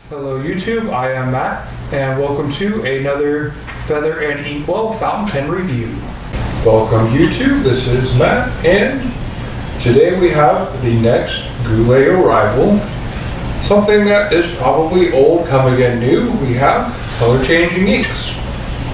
Hello YouTube, I am Matt, and welcome to another Feather and Inkwell fountain pen review. Welcome YouTube, this is Matt, and today we have the next Goulet arrival. Something that is probably old, come again new. We have color changing inks.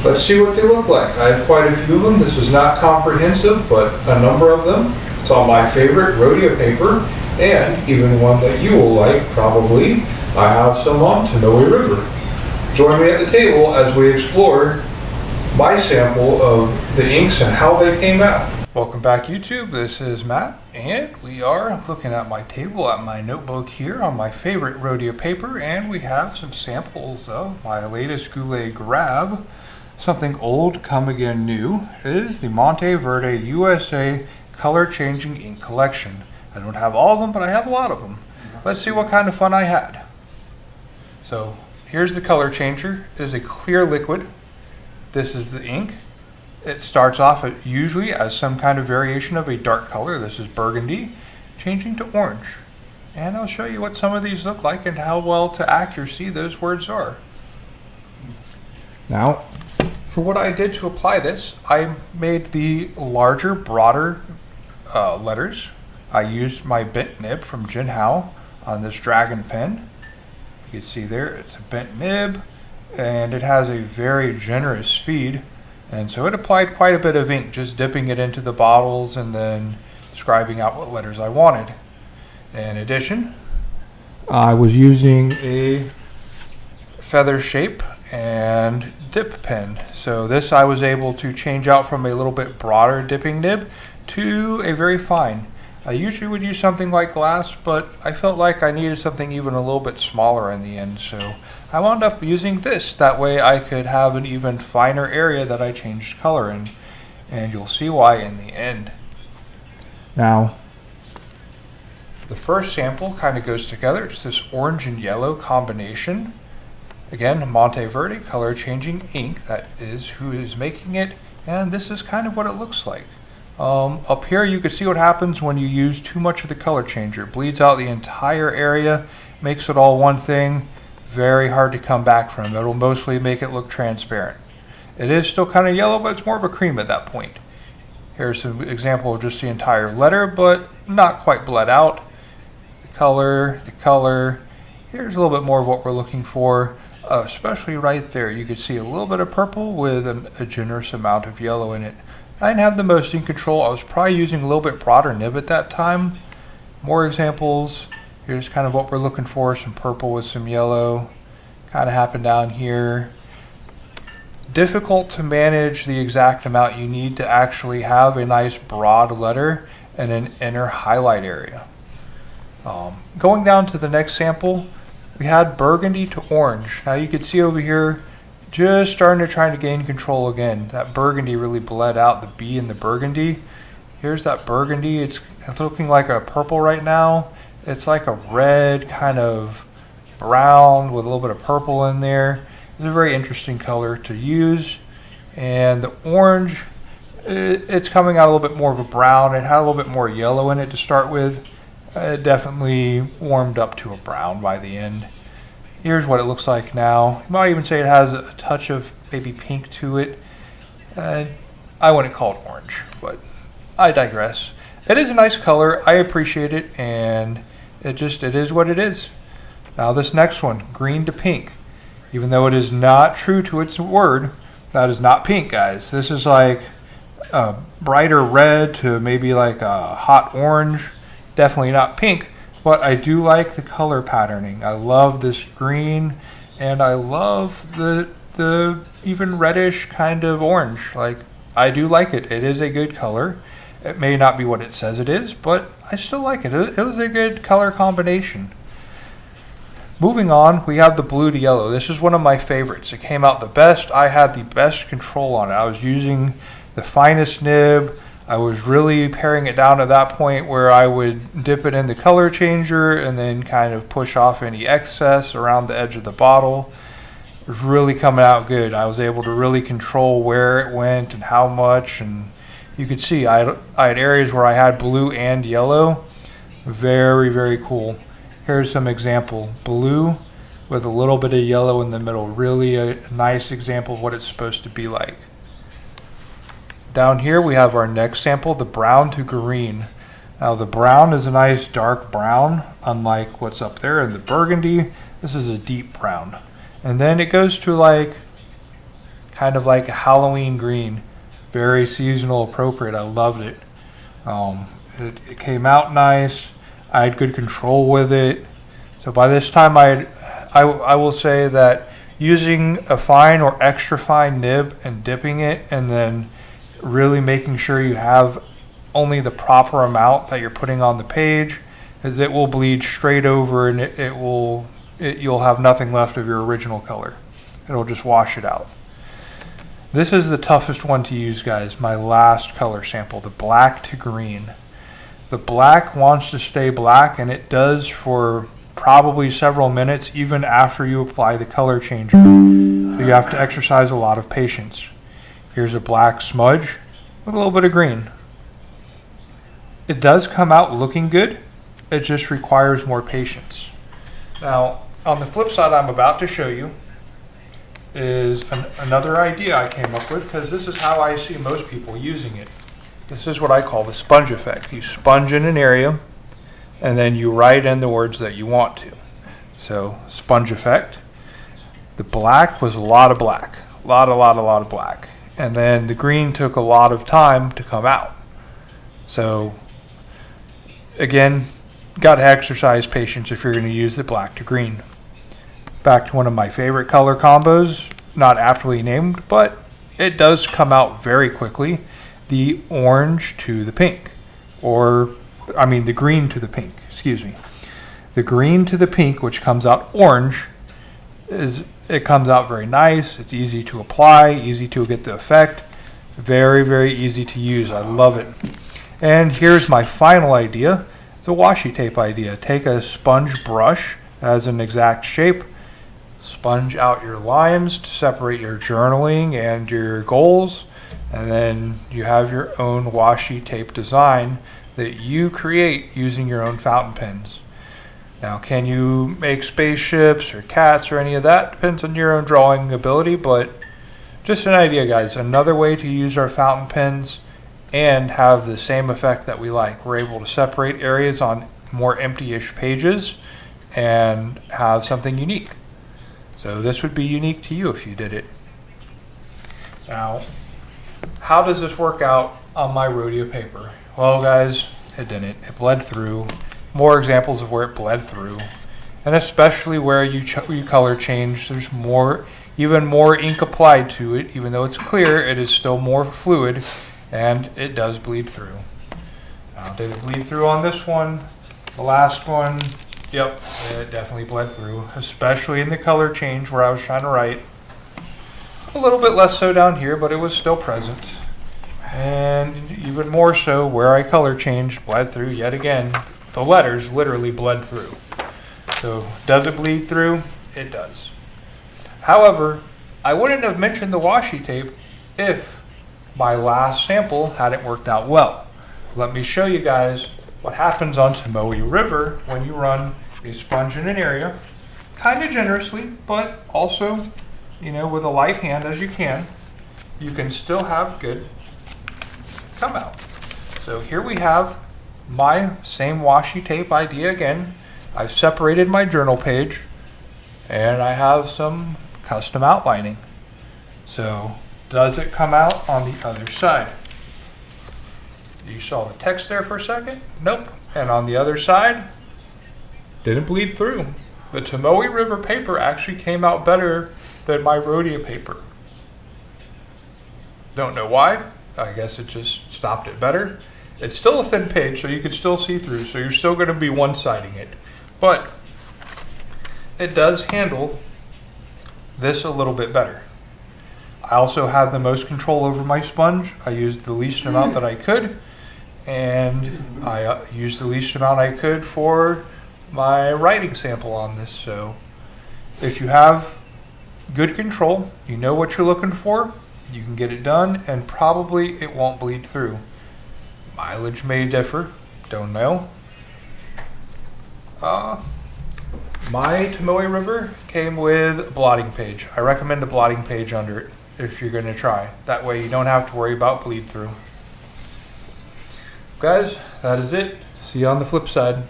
Let's see what they look like. I have quite a few of them. This is not comprehensive, but a number of them. It's on my favorite Rhodia paper, and even one that you will like probably. I have some on Tomoe River. Join me at the table as we explore my sample of the inks and how they came out. Welcome back YouTube, this is Matt, and we are looking at my table, at my notebook here on my favorite Rhodia paper, and we have some samples of my latest Goulet grab. Something old, come again new, is the Monteverde USA Color Changing Ink Collection. I don't have all of them, but I have a lot of them. Let's see what kind of fun I had. So here's the color changer. It is a clear liquid. This is the ink. It starts off usually as some kind of variation of a dark color. This is burgundy, changing to orange. And I'll show you what some of these look like and how well to accuracy those words are. Now, for what I did to apply this, I made the larger, broader letters. I used my bent nib from Jinhao on this dragon pen. You can see there, it's a bent nib, and it has a very generous feed, and so it applied quite a bit of ink, just dipping it into the bottles and then scribing out what letters I wanted. In addition, I was using a feather shape and dip pen. So this I was able to change out from a little bit broader dipping nib to a very fine. I usually would use something like glass, but I felt like I needed something even a little bit smaller in the end, so I wound up using this. That way I could have an even finer area that I changed color in, and you'll see why in the end. Now, the first sample kind of goes together. It's this orange and yellow combination. Again, Monteverde color changing ink, that is who is making it, and this is kind of what it looks like. Up here you can see what happens when you use too much of the color changer. It bleeds out the entire area, makes it all one thing, very hard to come back from. It'll mostly make it look transparent. It is still kind of yellow, but it's more of a cream at that point. Here's an example of just the entire letter, but not quite bled out. The color. Here's a little bit more of what we're looking for, especially right there. You can see a little bit of purple with a generous amount of yellow in it. I didn't have the most ink control. I was probably using a little bit broader nib at that time. More examples. Here's kind of what we're looking for. Some purple with some yellow. Kind of happened down here. Difficult to manage the exact amount you need to actually have a nice broad letter and an inner highlight area. Going down to the next sample, we had burgundy to orange. Now you can see over here, just starting to try to gain control again. That burgundy really bled out, the B in the burgundy. Here's that burgundy. It's looking like a purple right now. It's like a red kind of brown with a little bit of purple in there. It's a very interesting color to use. And the orange, it's coming out a little bit more of a brown. It had a little bit more yellow in it to start with. It definitely warmed up to a brown by the end. Here's what it looks like now. You might even say it has a touch of maybe pink to it. I wouldn't call it orange, but I digress. It is a nice color. I appreciate it, and it is what it is. Now this next one, green to pink. Even though it is not true to its word, that is not pink, guys. This is like a brighter red to maybe like a hot orange. Definitely not pink. But I do like the color patterning. I love this green, and I love the even reddish kind of orange. Like, I do like it. It is a good color. It may not be what it says it is, but I still like it. It was a good color combination. Moving on, we have the blue to yellow. This is one of my favorites. It came out the best. I had the best control on it. I was using the finest nib. I was really paring it down to that point where I would dip it in the color changer and then kind of push off any excess around the edge of the bottle. It was really coming out good. I was able to really control where it went and how much, and you could see I had areas where I had blue and yellow. Very, very cool. Here's some example. Blue with a little bit of yellow in the middle. Really a nice example of what it's supposed to be like. Down here we have our next sample, the brown to green. Now the brown is a nice dark brown, unlike what's up there in the burgundy. This is a deep brown. And then it goes to like, kind of like a Halloween green. Very seasonal appropriate. I loved it. It came out nice. I had good control with it. So by this time I will say that using a fine or extra fine nib and dipping it and then really making sure you have only the proper amount that you're putting on the page, is it will bleed straight over and you'll have nothing left of your original color. It'll just wash it out. This is the toughest one to use, guys. My last color sample, the black to green. The black wants to stay black, and it does for probably several minutes even after you apply the color changer. So you have to exercise a lot of patience. Here's a black smudge with a little bit of green. It does come out looking good. It just requires more patience. Now, on the flip side, I'm about to show you is another idea I came up with, because this is how I see most people using it. This is what I call the sponge effect. You sponge in an area, and then you write in the words that you want to. So, sponge effect. The black was a lot of black. A lot of black. And then the green took a lot of time to come out. So, again, got to exercise patience if you're going to use the black to green. Back to one of my favorite color combos, not aptly named, but it does come out very quickly. The orange to the pink, the green to the pink, excuse me. The green to the pink, which comes out orange, it comes out very nice. It's easy to apply, easy to get the effect. Very, very easy to use. I love it. And here's my final idea. It's a washi tape idea. Take a sponge brush that has an exact shape. Sponge out your lines to separate your journaling and your goals. And then you have your own washi tape design that you create using your own fountain pens. Now, can you make spaceships or cats or any of that? Depends on your own drawing ability, but just an idea, guys. Another way to use our fountain pens and have the same effect that we like. We're able to separate areas on more empty-ish pages and have something unique. So this would be unique to you if you did it. Now, how does this work out on my Rhodia paper? Well, guys, it didn't. It bled through. More examples of where it bled through. And especially where you color change, there's even more ink applied to it. Even though it's clear, it is still more fluid, and it does bleed through. Now, did it bleed through on this one? The last one? Yep, it definitely bled through, especially in the color change where I was trying to write. A little bit less so down here, but it was still present. And even more so where I color changed, bled through yet again. The letters literally bled through. So, does it bleed through? It does. However, I wouldn't have mentioned the washi tape if my last sample hadn't worked out well. Let me show you guys what happens on Tomoe River when you run a sponge in an area, kind of generously, but also, with a light hand as you can still have good come out. So here we have my same washi tape idea again. I've separated my journal page, and I have some custom outlining. So does it come out on the other side? You saw the text there for a second? Nope. And on the other side, didn't bleed through. The Tomoe River paper actually came out better than my Rhodia paper. Don't know why. I guess it just stopped it better. It's still a thin page, so you can still see through, so you're still going to be one-siding it. But it does handle this a little bit better. I also had the most control over my sponge. I used the least amount that I could, and I used the least amount I could for my writing sample on this. So if you have good control, you know what you're looking for, you can get it done, and probably it won't bleed through. Mileage may differ, don't know. My Tomoe River came with a blotting page. I recommend a blotting page under it if you're going to try. That way you don't have to worry about bleed through. Guys, that is it. See you on the flip side.